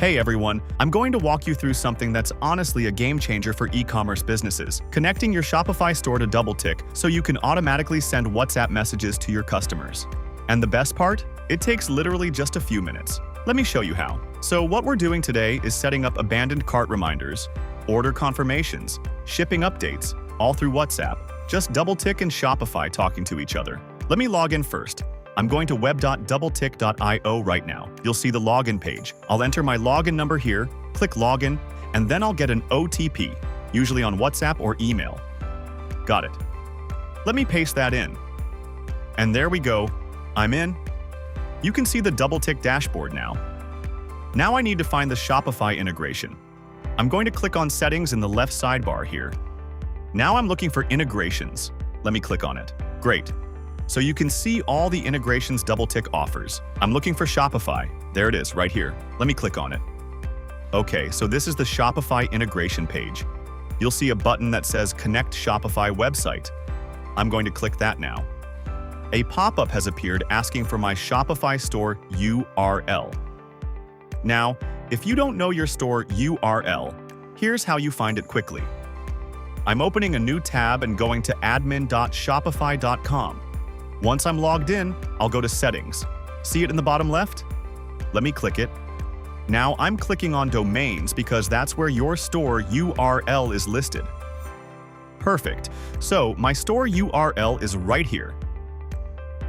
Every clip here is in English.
Hey everyone, I'm going to walk you through something that's honestly a game changer for e-commerce businesses, connecting your Shopify store to DoubleTick so you can automatically send WhatsApp messages to your customers. And the best part? It takes literally just a few minutes. Let me show you how. So what we're doing today is setting up abandoned cart reminders, order confirmations, shipping updates, all through WhatsApp. Just DoubleTick and Shopify talking to each other. Let me log in first. I'm going to web.doubletick.io right now. You'll see the login page. I'll enter my login number here, click login, and then I'll get an OTP, usually on WhatsApp or email. Got it. Let me paste that in. And there we go. I'm in. You can see the DoubleTick dashboard now. Now I need to find the Shopify integration. I'm going to click on Settings in the left sidebar here. Now I'm looking for integrations. Let me click on it. Great. So you can see all the integrations DoubleTick offers. I'm looking for Shopify. There it is, right here. Let me click on it. Okay, so this is the Shopify integration page. You'll see a button that says Connect Shopify website. I'm going to click that now. A pop-up has appeared asking for my Shopify store URL. Now, if you don't know your store URL, here's how you find it quickly. I'm opening a new tab and going to admin.shopify.com. Once I'm logged in, I'll go to Settings. See it in the bottom left? Let me click it. Now I'm clicking on Domains because that's where your store URL is listed. Perfect. So my store URL is right here.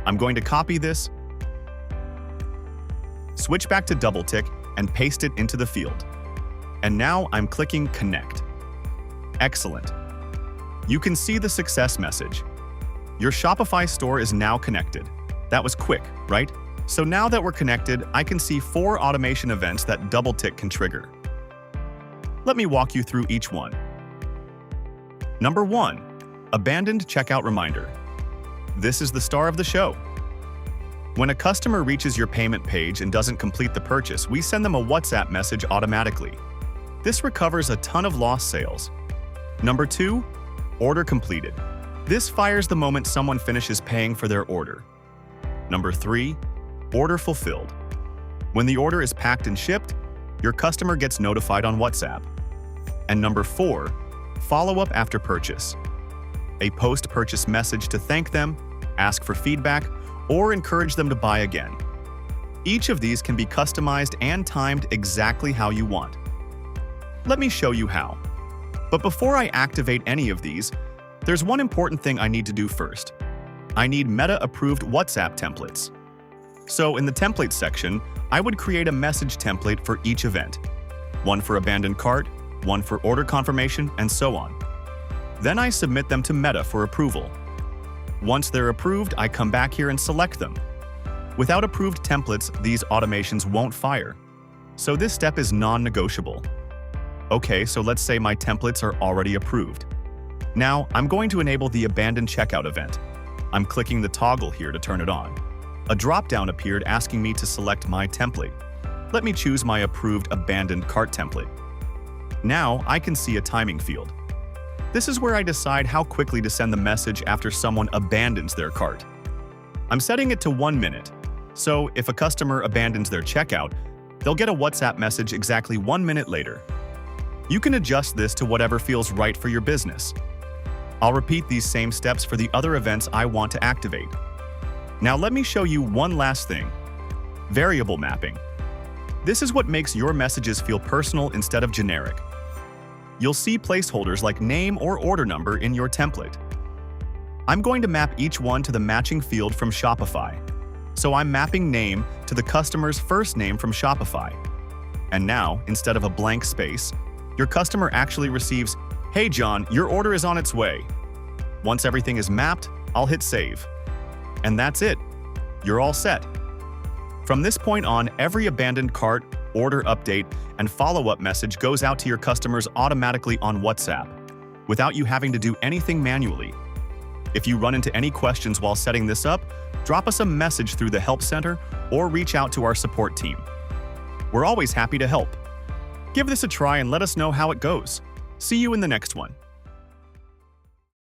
I'm going to copy this, switch back to DoubleTick, and paste it into the field. And now I'm clicking Connect. Excellent. You can see the success message. Your Shopify store is now connected. That was quick, right? So now that we're connected, I can see 4 automation events that DoubleTick can trigger. Let me walk you through each one. Number 1. Abandoned checkout reminder. This is the star of the show. When a customer reaches your payment page and doesn't complete the purchase, we send them a WhatsApp message automatically. This recovers a ton of lost sales. Number 2. Order completed. This fires the moment someone finishes paying for their order. Number 3. Order fulfilled. When the order is packed and shipped, your customer gets notified on WhatsApp. And number 4. Follow-up after purchase. A post-purchase message to thank them, ask for feedback, or encourage them to buy again. Each of these can be customized and timed exactly how you want. Let me show you how. But before I activate any of these, there's one important thing I need to do first. I need Meta-approved WhatsApp templates. So in the templates section, I would create a message template for each event. One for abandoned cart, one for order confirmation, and so on. Then I submit them to Meta for approval. Once they're approved, I come back here and select them. Without approved templates, these automations won't fire. So this step is non-negotiable. Okay, so let's say my templates are already approved. Now, I'm going to enable the abandoned checkout event. I'm clicking the toggle here to turn it on. A drop-down appeared asking me to select my template. Let me choose my approved abandoned cart template. Now, I can see a timing field. This is where I decide how quickly to send the message after someone abandons their cart. I'm setting it to 1 minute. So, if a customer abandons their checkout, they'll get a WhatsApp message exactly 1 minute later. You can adjust this to whatever feels right for your business. I'll repeat these same steps for the other events I want to activate. Now let me show you one last thing. Variable mapping. This is what makes your messages feel personal instead of generic. You'll see placeholders like name or order number in your template. I'm going to map each one to the matching field from Shopify. So I'm mapping name to the customer's first name from Shopify. And now, instead of a blank space, your customer actually receives, "Hey John, your order is on its way." Once everything is mapped, I'll hit save. And that's it. You're all set. From this point on, every abandoned cart, order update, and follow-up message goes out to your customers automatically on WhatsApp, without you having to do anything manually. If you run into any questions while setting this up, drop us a message through the Help Center or reach out to our support team. We're always happy to help. Give this a try and let us know how it goes. See you in the next one.